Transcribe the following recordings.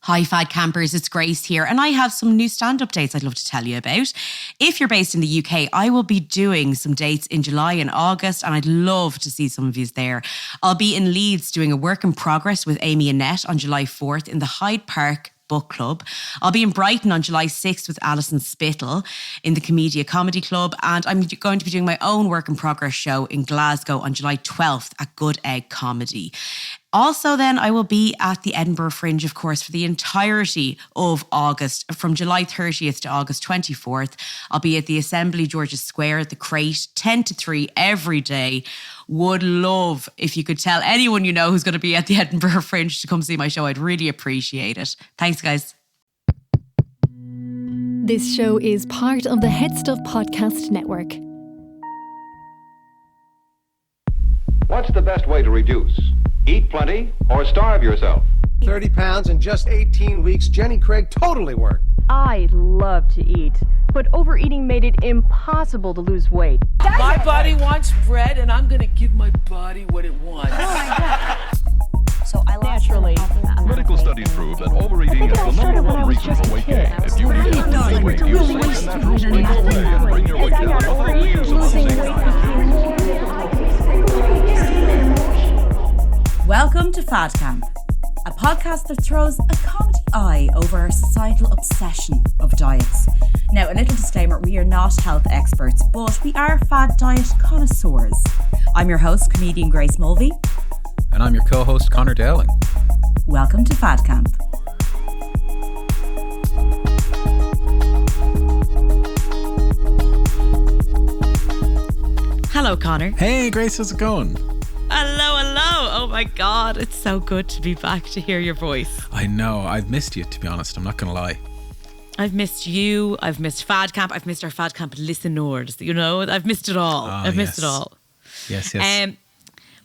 Hi Fad Campers, it's Grace here and I have some new stand updates I'd love to tell you about. If you're based in the UK, I will be doing some dates in July and August and I'd love to see some of you there. I'll be in Leeds doing a work in progress with Amy Annette on July 4th in the Hyde Park Book Club. I'll be in Brighton on July 6th with Alison Spittle in the Comedia Comedy Club, and I'm going to be doing my own work in progress show in Glasgow on July 12th at Good Egg Comedy. Also then I will be at the Edinburgh Fringe, of course, for the entirety of August, from July 30th to August 24th. I'll be at the Assembly George's Square, the Crate, 10 to 3 every day. Would love if you could tell anyone you know who's going to be at the Edinburgh Fringe to come see my show. I'd really appreciate it. Thanks, guys. This show is part of the Head Stuff Podcast Network. What's the best way to reduce? Eat plenty or starve yourself? 30 pounds in just 18 weeks. Jenny Craig totally worked. I love to eat, but overeating made it impossible to lose weight. My body wants bread, and I'm going to give my body what it wants. Oh my God. So I lost Naturally. Medical studies prove that overeating is the number one reason for weight gain. If you need to lose weight, use safe and natural sweet away and bring your weight down without the use of the same. Welcome to Fad Camp, a podcast that throws a comedy eye over our societal obsession of diets. Now, a little disclaimer, we are not health experts, but we are fad diet connoisseurs. I'm your host, comedian Grace Mulvey. And I'm your co-host, Conor Dowling. Welcome to Fad Camp. Hello, Conor. Hey, Grace, how's it going? Hello. Oh my God, it's so good to be back to hear your voice. I know, I've missed you, to be honest. I'm not going to lie. I've missed you. I've missed Fad Camp. I've missed our Fad Camp listeners. You know, I've missed it all. I've missed it all. Yes.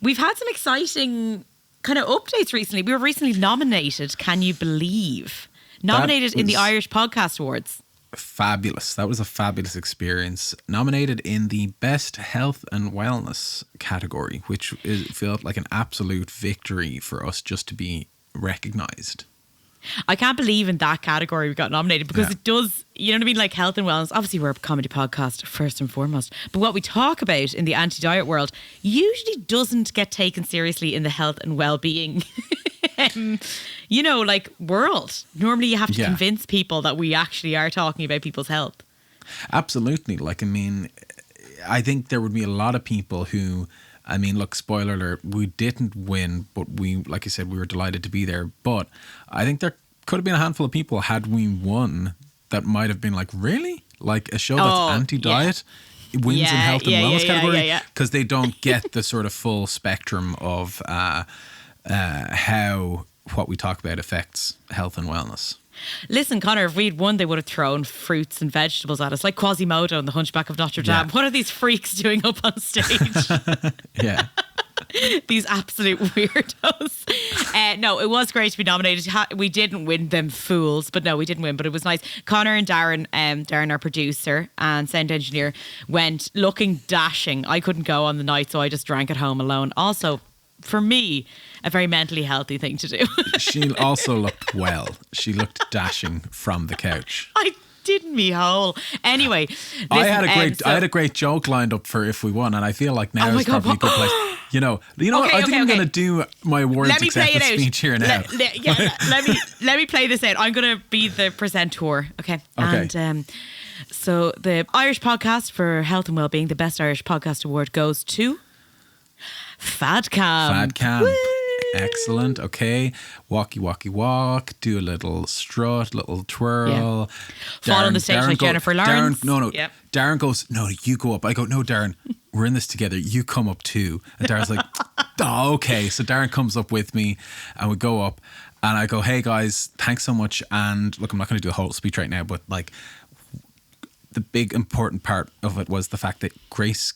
We've had some exciting kind of updates recently. We were recently nominated, can you believe? Nominated in the Irish Podcast Awards. Fabulous. That was a fabulous experience. Nominated in the Best Health and Wellness category, which felt like an absolute victory for us just to be recognised. I can't believe in that category we got nominated because it does, you know what I mean, like health and wellness. Obviously we're a comedy podcast first and foremost, but what we talk about in the anti-diet world usually doesn't get taken seriously in the health and well-being world. Normally you have to convince people that we actually are talking about people's health. Absolutely. I think there would be a lot of people who, look, spoiler alert, we didn't win, but we, like I said, we were delighted to be there. But I think there could have been a handful of people, had we won, that might have been like, really? Like a show that's anti-diet wins in health and wellness category? Because they don't get the sort of full spectrum of how what we talk about affects health and wellness. Listen, Conor, if we'd won, they would have thrown fruits and vegetables at us, like Quasimodo and the Hunchback of Notre Dame. What are these freaks doing up on stage? Yeah. These absolute weirdos. No, it was great to be nominated. We didn't win, them fools, but no, we didn't win, but it was nice. Conor and Darren, Darren, our producer and sound engineer, went looking dashing. I couldn't go on the night, so I just drank at home alone. Also, for me, a very mentally healthy thing to do. She also looked well. She looked dashing from the couch. I did me whole. Anyway, listen, I had a great joke lined up for if we won, and I feel like now is probably a good place. You know. I think I'm going to do my awards acceptance speech here now. Let me play this out. I'm going to be the presenter. Okay. And so the Irish podcast for health and wellbeing, the Best Irish Podcast Award goes to Fad Camp. Fad Camp. Woo! Excellent. Okay. Walk. Do a little strut, little twirl. Fall on the stage like Jennifer Lawrence. Yep. Darren goes, no, you go up. I go, no, Darren, we're in this together. You come up too. And Darren's like, oh, okay. So Darren comes up with me and we go up and I go, hey guys, thanks so much. And look, I'm not going to do a whole speech right now, but like the big important part of it was the fact that Grace,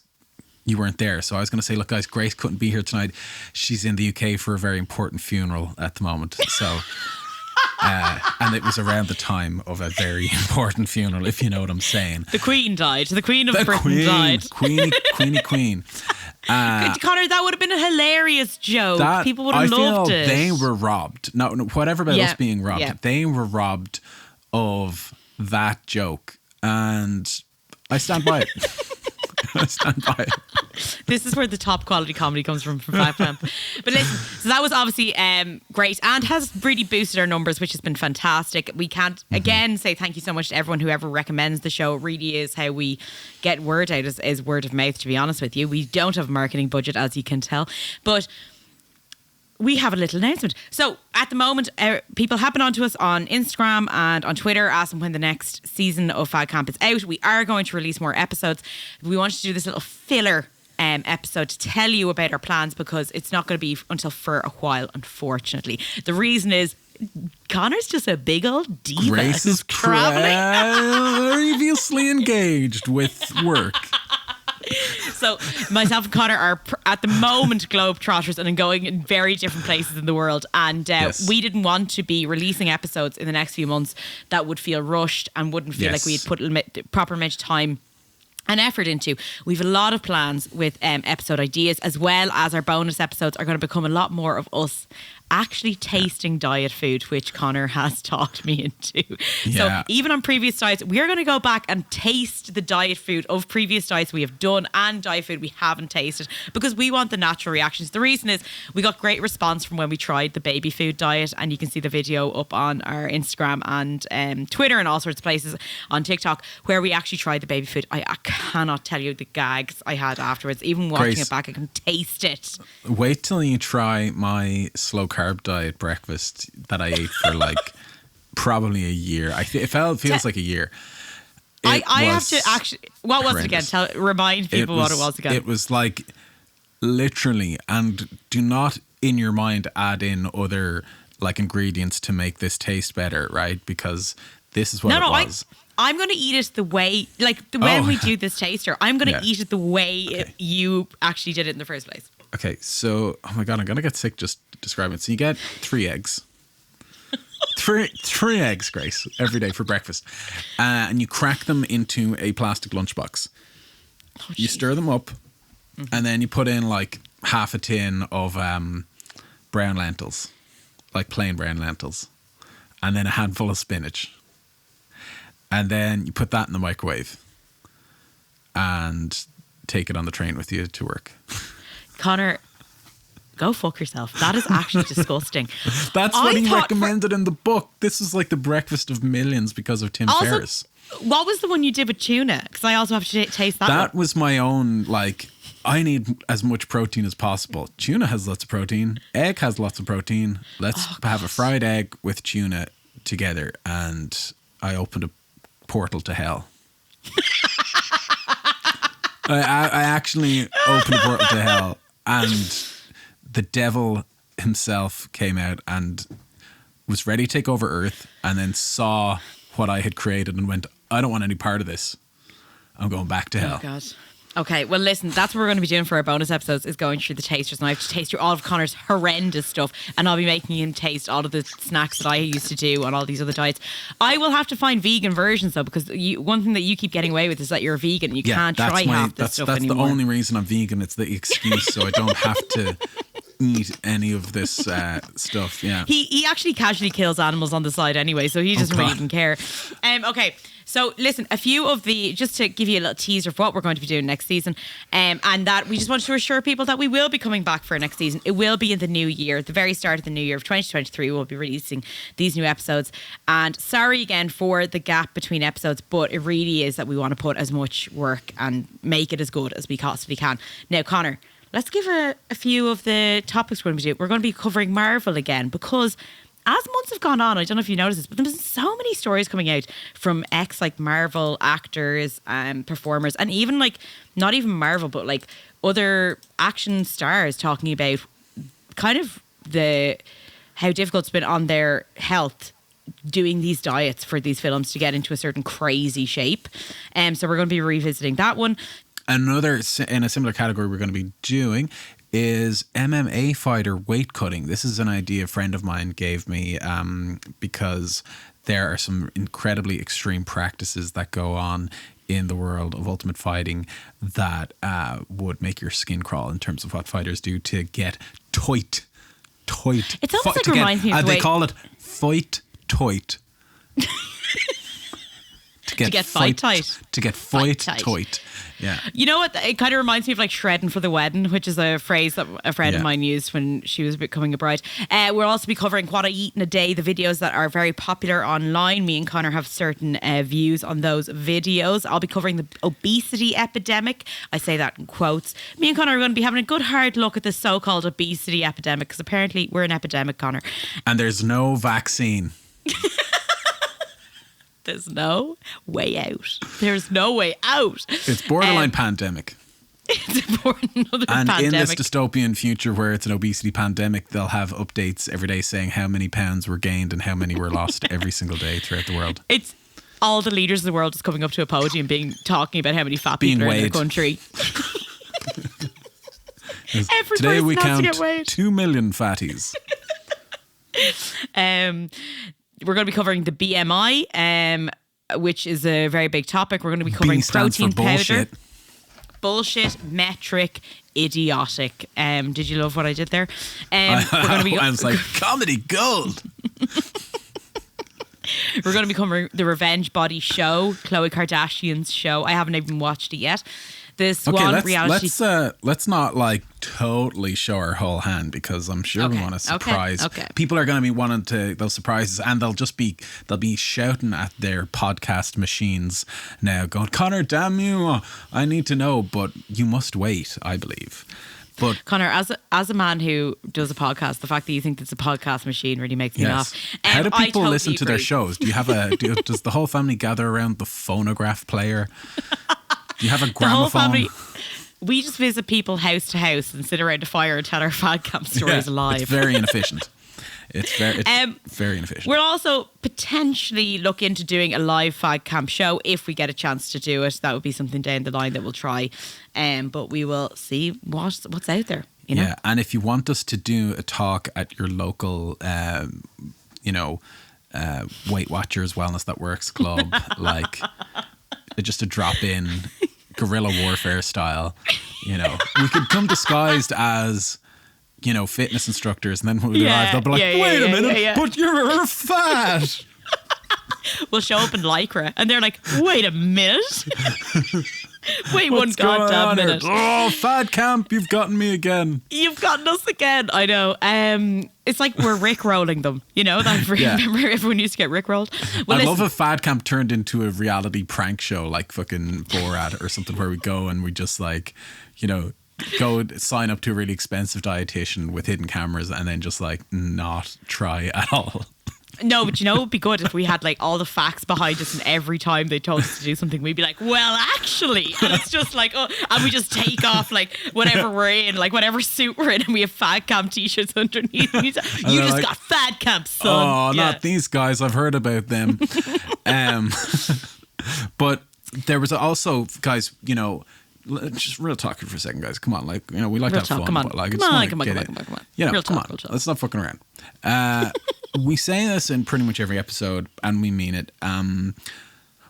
you weren't there. So I was going to say, look guys, Grace couldn't be here tonight. She's in the UK for a very important funeral at the moment. So, and it was around the time of a very important funeral, if you know what I'm saying. The Queen died. The Queen of Britain died. Queen. Conor, that would have been a hilarious joke. People would have loved it. They were robbed. No, whatever about us being robbed. Yeah. They were robbed of that joke. And I stand by it. I stand by it. This is where the top quality comedy comes from Fad Camp. But listen, so that was obviously great and has really boosted our numbers, which has been fantastic. We can't, again, say thank you so much to everyone who ever recommends the show. It really is how we get word out, is word of mouth, to be honest with you. We don't have a marketing budget, as you can tell. But we have a little announcement. So at the moment, people happen onto us on Instagram and on Twitter, asking when the next season of Fad Camp is out. We are going to release more episodes. We wanted to do this little filler episode to tell you about our plans, because it's not going to be until for a while, unfortunately. The reason is Conor's just a big old diva. Grace is previously engaged with work. So myself and Conor are at the moment globetrotters and going in very different places in the world, and we didn't want to be releasing episodes in the next few months that would feel rushed and wouldn't feel like we had put proper amount of time and effort into. We've a lot of plans with episode ideas, as well as our bonus episodes are going to become a lot more of us actually tasting diet food, which Conor has talked me into. So even on previous diets, we're going to go back and taste the diet food of previous diets we have done and diet food we haven't tasted, because we want the natural reactions. The reason is we got great response from when we tried the baby food diet, and you can see the video up on our Instagram and Twitter and all sorts of places, on TikTok, where we actually tried the baby food. I cannot tell you the gags I had afterwards. Even watching it back, I can taste it. Wait till you try my slow carb diet breakfast that I ate for like probably a year. It feels like a year. I have to actually. What was it again? Remind people what it was again. It was like literally, and do not in your mind add in other like ingredients to make this taste better, right? Because this is what it was. I'm going to eat it the way, when we do this taster, I'm going to eat it the way you actually did it in the first place. Okay, so, oh my God, I'm going to get sick just describing it. So you get 3 eggs. three eggs, Grace, every day for breakfast. And you crack them into a plastic lunchbox. You stir them up, and then you put in like half a tin of brown lentils, like plain brown lentils, and then a handful of spinach. And then you put that in the microwave and take it on the train with you to work. Conor, go fuck yourself. That is actually disgusting. That's what he recommended in the book. This is like the breakfast of millions because of Tim Ferriss. What was the one you did with tuna? Because I also have to taste that. That was my own, I need as much protein as possible. Tuna has lots of protein. Egg has lots of protein. Let's have a fried egg with tuna together. And I opened a portal to hell. I actually opened a portal to hell, and the devil himself came out and was ready to take over Earth, and then saw what I had created and went, I don't want any part of this. I'm going back to hell. Oh God. Okay, well listen, that's what we're going to be doing for our bonus episodes, is going through the tasters, and I have to taste through all of Conor's horrendous stuff, and I'll be making him taste all of the snacks that I used to do on all these other diets. I will have to find vegan versions though, because one thing that you keep getting away with is that you're a vegan and you can't try half this stuff anymore. That's the only reason I'm vegan. It's the excuse, so I don't have to eat any of this stuff. Yeah, he actually casually kills animals on the side anyway, so he doesn't really even care. Okay. So listen, a few of just to give you a little teaser of what we're going to be doing next season, and that we just wanted to assure people that we will be coming back for next season. It will be in the new year, the very start of the new year of 2023. We'll be releasing these new episodes. And sorry again for the gap between episodes, but it really is that we want to put as much work and make it as good as we possibly can. Now, Conor, let's give a few of the topics we're going to be doing. We're going to be covering Marvel again, because as months have gone on, I don't know if you noticed this, but there's so many stories coming out from Marvel actors and performers, and even not even Marvel, but other action stars talking about kind of how difficult it's been on their health doing these diets for these films to get into a certain crazy shape. So we're going to be revisiting that one. Another in a similar category we're going to be doing is MMA fighter weight cutting. This is an idea a friend of mine gave me because there are some incredibly extreme practices that go on in the world of ultimate fighting that would make your skin crawl in terms of what fighters do to get toit. It's almost like it reminds me of the they way... call it fight toit. To get fight tight. To get fight toit. Yeah. You know what? It kind of reminds me of like shredding for the wedding, which is a phrase that a friend of mine used when she was becoming a bride. We'll also be covering what I eat in a day, the videos that are very popular online. Me and Conor have certain views on those videos. I'll be covering the obesity epidemic. I say that in quotes. Me and Conor are going to be having a good hard look at the so-called obesity epidemic, because apparently we're an epidemic, Conor. And there's no vaccine. There's no way out. There's no way out. It's borderline pandemic. It's another and pandemic. in this dystopian future where it's an obesity pandemic, they'll have updates every day saying how many pounds were gained and how many were lost every single day throughout the world. It's all the leaders of the world just coming up to a podium talking about how many fat people are in their country. Today we count 2 million fatties. We're going to be covering the BMI, which is a very big topic. We're going to be covering protein powder. Bullshit, metric, idiotic. Did you love what I did there? I was like, comedy gold. We're going to be covering the Revenge Body show, Khloe Kardashian's show. I haven't even watched it yet. The Swan reality. Let's not like totally show our whole hand, because I'm sure we want to surprise. People are going to be wanting to those surprises, and they'll be shouting at their podcast machines now, going, Conor, damn you, I need to know, but you must wait, I believe. But Conor, as a man who does a podcast, the fact that you think it's a podcast machine really makes me laugh. How do people totally listen to their shows? Do you have does the whole family gather around the phonograph player? Do you have a gramophone? The whole family, we just visit people house to house and sit around a fire and tell our Fad Camp stories live. It's very inefficient. It's very inefficient. We'll also potentially look into doing a live Fad Camp show if we get a chance to do it. That would be something down the line that we'll try. But we will see what's out there. You know? Yeah, and if you want us to do a talk at your local, Weight Watchers Wellness That Works club, like just a drop in guerrilla warfare style, we could come disguised as fitness instructors, and then when we arrive they'll be like, wait a minute, but you're fat. We'll show up in Lycra and they're like, wait a minute. Wait What's one goddamn minute. Oh, Fad Camp, you've gotten me again. You've gotten us again. I know. It's like we're Rick-rolling them. Remember everyone used to get Rick-rolled? Well, I love if Fad Camp turned into a reality prank show like fucking Borat or something, where we go and we just like, go sign up to a really expensive dietitian with hidden cameras and then just like not try at all. No, but it would be good if we had like all the facts behind us, and every time they told us to do something, we'd be like, well, actually, and it's just like, and we just take off like whatever we're in, like whatever suit we're in, and we have Fad Camp t-shirts underneath. You just like, got Fad Camp, son. Oh, not these guys. I've heard about them. But there was also, guys, just real talking for a second, guys. Come on, like, we like to have fun. Come on, but like, come on. Real Real come talk, on. Let's not fucking around. We say this in pretty much every episode, and we mean it.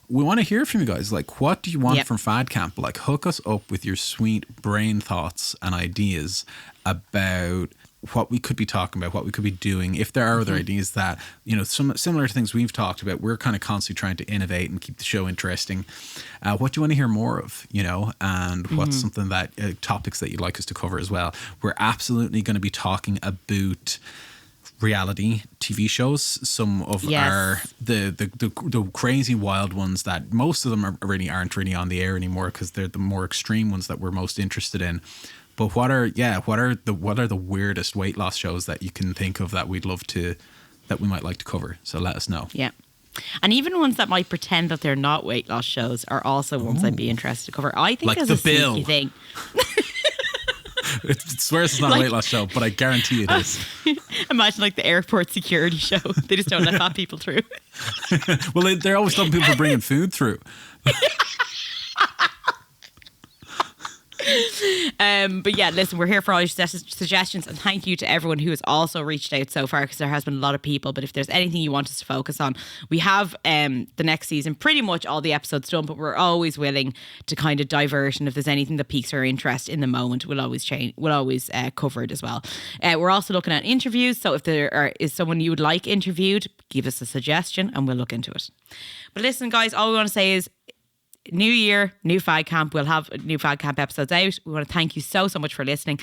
We want to hear from you guys. Like, what do you want from Fad Camp? Like, hook us up with your sweet brain thoughts and ideas about what we could be talking about, what we could be doing. If there are other ideas that, some similar to things we've talked about, we're kind of constantly trying to innovate and keep the show interesting. What do you want to hear more of, and what's something that, topics that you'd like us to cover as well? We're absolutely going to be talking about reality TV shows, some of our the crazy wild ones that most of them aren't really on the air anymore, because they're the more extreme ones that we're most interested in. But what are the weirdest weight loss shows that you can think of that we might like to cover? So let us know. Yeah. And even ones that might pretend that they're not weight loss shows are also ones I'd be interested to cover. I think like there's The a sneaky Bill thing. It swears it's not a weight loss show, but I guarantee it is. Imagine like the airport security show. They just don't let fat people through. Well, they're always stopping people from bringing food through. But yeah, listen, we're here for all your suggestions, and thank you to everyone who has also reached out so far, because there has been a lot of people. But if there's anything you want us to focus on, we have the next season pretty much all the episodes done, but we're always willing to kind of divert, and if there's anything that piques our interest in the moment, we'll always cover it as well. We're also looking at interviews, so if there is someone you would like interviewed, give us a suggestion and we'll look into it. But listen, guys, all we want to say is new year, new Fad Camp. We'll have new Fad Camp episodes out. We want to thank you so much for listening.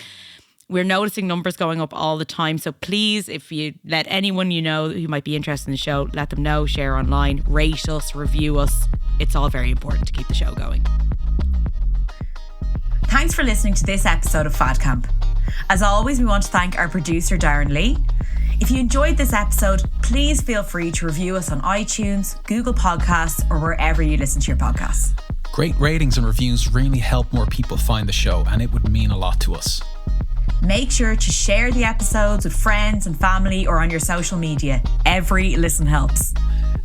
We're noticing numbers going up all the time, so please, if you let anyone you know who might be interested in the show, let them know, share online, rate us, review us. It's all very important to keep the show going. Thanks for listening to this episode of Fad Camp. As always, we want to thank our producer Darren Lee. If you enjoyed this episode, please feel free to review us on iTunes, Google Podcasts, or wherever you listen to your podcasts. Great ratings and reviews really help more people find the show, and it would mean a lot to us. Make sure to share the episodes with friends and family or on your social media. Every listen helps.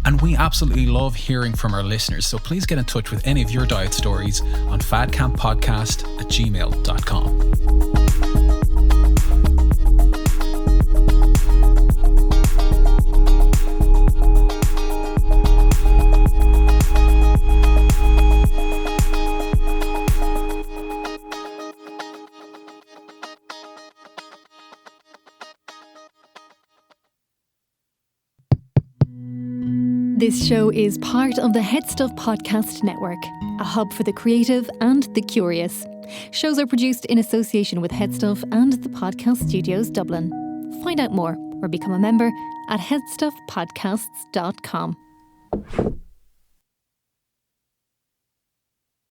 And we absolutely love hearing from our listeners, so please get in touch with any of your diet stories on fadcamppodcast@gmail.com. This show is part of the Head Stuff Podcast Network, a hub for the creative and the curious. Shows are produced in association with Head Stuff and the Podcast Studios Dublin. Find out more or become a member at headstuffpodcasts.com.